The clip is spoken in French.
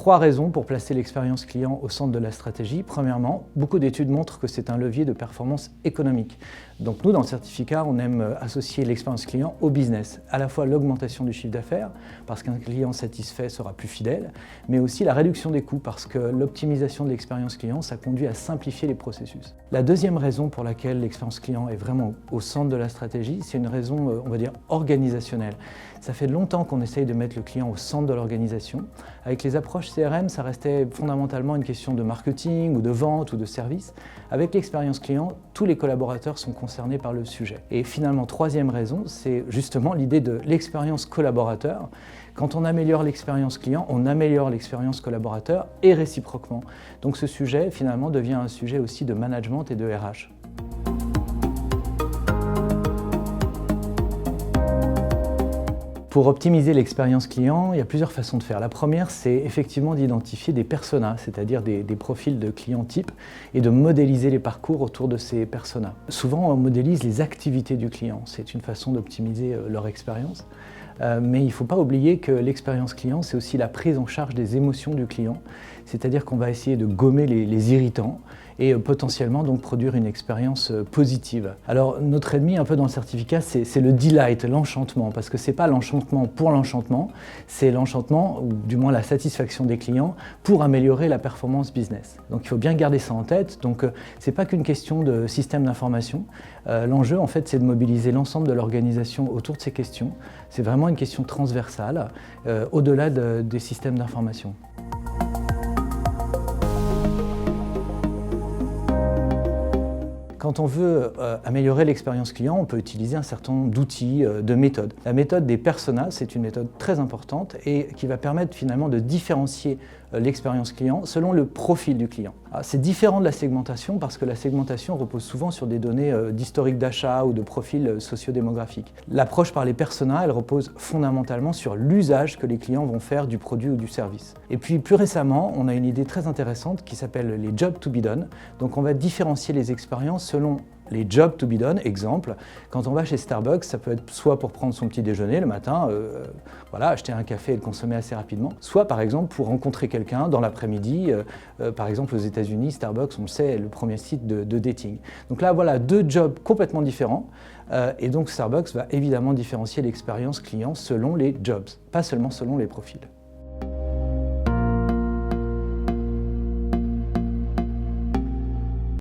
3 raisons pour placer l'expérience client au centre de la stratégie. Premièrement, beaucoup d'études montrent que c'est un levier de performance économique. Donc nous, dans le certificat, on aime associer l'expérience client au business. À la fois l'augmentation du chiffre d'affaires, parce qu'un client satisfait sera plus fidèle, mais aussi la réduction des coûts, parce que l'optimisation de l'expérience client, ça conduit à simplifier les processus. La deuxième raison pour laquelle l'expérience client est vraiment au centre de la stratégie, c'est une raison, on va dire, organisationnelle. Ça fait longtemps qu'on essaye de mettre le client au centre de l'organisation. Avec les approches CRM, ça restait fondamentalement une question de marketing ou de vente ou de service. Avec l'expérience client, tous les collaborateurs sont concernés par le sujet. Et finalement, troisième raison, c'est justement l'idée de l'expérience collaborateur. Quand on améliore l'expérience client, on améliore l'expérience collaborateur et réciproquement. Donc ce sujet, finalement, devient un sujet aussi de management et de RH. Pour optimiser l'expérience client, il y a plusieurs façons de faire. La première, c'est effectivement d'identifier des personas, c'est-à-dire des profils de clients types, et de modéliser les parcours autour de ces personas. Souvent, on modélise les activités du client. C'est une façon d'optimiser leur expérience. Mais il ne faut pas oublier que l'expérience client, c'est aussi la prise en charge des émotions du client. C'est-à-dire qu'on va essayer de gommer les irritants et potentiellement donc produire une expérience positive. Alors notre ennemi un peu dans le certificat, c'est le delight, l'enchantement, parce que ce n'est pas l'enchantement pour l'enchantement, c'est l'enchantement, ou du moins la satisfaction des clients, pour améliorer la performance business. Donc il faut bien garder ça en tête. Donc ce n'est pas qu'une question de système d'information. L'enjeu en fait, c'est de mobiliser l'ensemble de l'organisation autour de ces questions. C'est vraiment une question transversale, au-delà des systèmes d'information. Quand on veut améliorer l'expérience client, on peut utiliser un certain nombre d'outils, de méthodes. La méthode des personas, c'est une méthode très importante et qui va permettre finalement de différencier l'expérience client selon le profil du client. C'est différent de la segmentation parce que la segmentation repose souvent sur des données d'historique d'achat ou de profil sociodémographique. L'approche par les personas, elle repose fondamentalement sur l'usage que les clients vont faire du produit ou du service. Et puis plus récemment, on a une idée très intéressante qui s'appelle les jobs to be done. Donc on va différencier les expériences selon les jobs to be done. Exemple, quand on va chez Starbucks, ça peut être soit pour prendre son petit déjeuner le matin, voilà, acheter un café et le consommer assez rapidement, soit par exemple pour rencontrer quelqu'un dans l'après-midi. Par exemple aux États-Unis, Starbucks, on le sait, est le premier site de dating. Donc là, voilà 2 jobs complètement différents. Et donc Starbucks va évidemment différencier l'expérience client selon les jobs, pas seulement selon les profils.